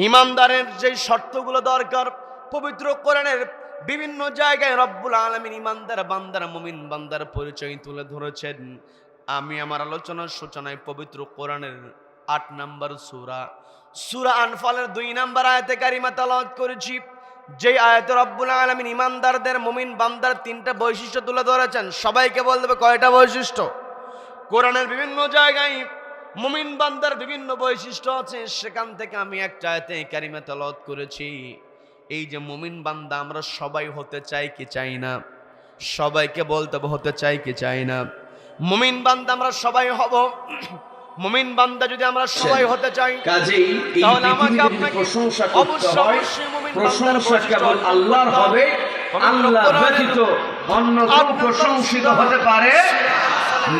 ইমানদারের যে শর্তগুলো দরকার পবিত্র কোরআনের বিভিন্ন জায়গায় রব্বুল আলামিন ইমানদার বান্দার মুমিন বান্দার পরিচয় তুলে ধরেছেন। আমি আমার আলোচনার সূচনায় পবিত্র কোরআনের ৮ নম্বর সূরা আনফালের ২ নম্বর আয়াতে কারিমা তেলাওয়াত করেছি। যে আয়াতে রব্বুল আলামিন ইমানদারদের মুমিন বান্দার ৩টা বৈশিষ্ট্য তুলে ধরেছেন। সবাইকে বলতে হবে কয়টা বৈশিষ্ট্য? কোরআনের বিভিন্ন জায়গায় মুমিন বান্দার বিভিন্ন বৈশিষ্ট্য আছে, সেখান থেকে আমি একটা আয়াতে কারিমা তেলাওয়াত করেছি। এই যে মুমিন বান্দা আমরা সবাই হতে চাই কি চাই না? সবাইকে বলতে হবে হতে চাই কি চাই না? মুমিন বান্দা আমরা সবাই হব। মুমিন বান্দা যদি আমরা সবাই হতে চাই, কাজেই এই তাহলে আমাকে পৃথিবীতে আপনাকে প্রশংসা করতে হয়। অবশ্যই মুমিন বান্দার প্রশংসা বৈশিষ্ট্য কেবল অর্জন আল্লাহর করতে হবে। আল্লাহ কোরআনের ব্যতীত অন্য কেউ প্রশংসিত হতে পারে?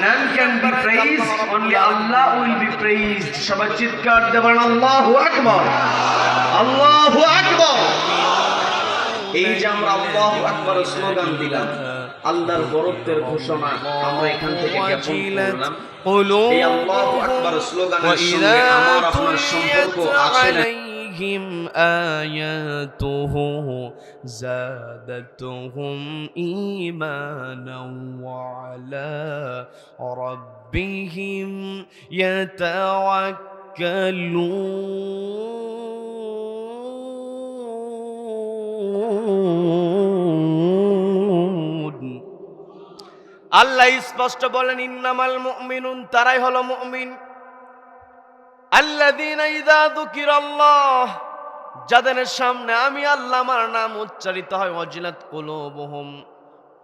None can be praised, only Allah will be praised. সবাই চিৎকার দেবেন আল্লাহু আকবার, আল্লাহু আকবার। এই যে আমরা আল্লাহু আকবার স্লোগান দিলাম, আল্লাহর বরত্বের ঘোষণা আমরা এখান থেকে জ্ঞাপন করলাম। এই আল্লাহু আকবার স্লোগানের সঙ্গে আমার আপনার সম্পর্ক আছে না? آياته زادتهم إيمانا وعلى ربهم يتوكلون। আল্লাহ স্পষ্ট বলেন ইন্নামাল মুমিনুন, তারাই হলো মুমিন আল্লাযীনা ইযা যুকিরাল্লাহ, যাদের সামনে আমি আল্লাহ আমার নাম উচ্চারিত হয়, ওয়াজিলাত কুলুবুহুম,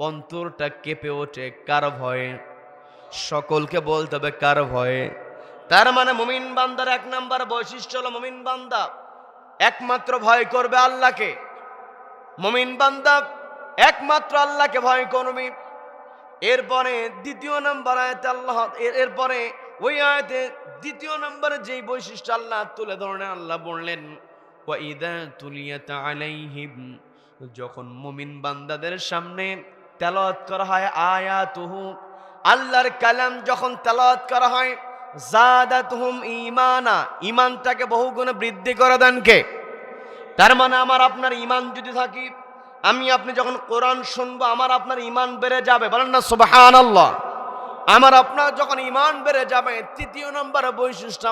অন্তরটা কেঁপে ওঠে। কার ভয়ে? সকলকে বলতে হবে কার ভয়ে? তার মানে মুমিন বান্দার ১ নাম্বার বৈশিষ্ট্য হলো মুমিন বান্দা একমাত্র ভয় করবে আল্লাহকে। মুমিন বান্দা একমাত্র আল্লাহকে ভয় করবে। এরপরে ২য় নাম্বার আয়াতে আল্লাহ, এরপরে ওই আয়াতে ২য় নম্বরে যেই বৈশিষ্ট্য আল্লাহ তুলে ধরেন, আল্লাহ বললেন ওয়াইদা তুলিয়াত আলাইহিম, যখন মুমিন বান্দাদের সামনে তেলাওয়াত করা হয় আয়াতুহু, আল্লাহর কালাম যখন তেলাওয়াত করা হয়, জাদাতুহুম ঈমানা, ঈমানটাকে বহুগুণে বৃদ্ধি করে দেন কে? তার মানে আমার আপনার ঈমান যদি থাকে, আমি আপনি যখন কোরআন শুনবো আমার আপনার ঈমান বেড়ে যাবে। বলেন না সুবহানাল্লাহ। আমার আপনার যখন ঈমান বেড়ে যাবে, ৩য় নম্বর বৈশিষ্ট্য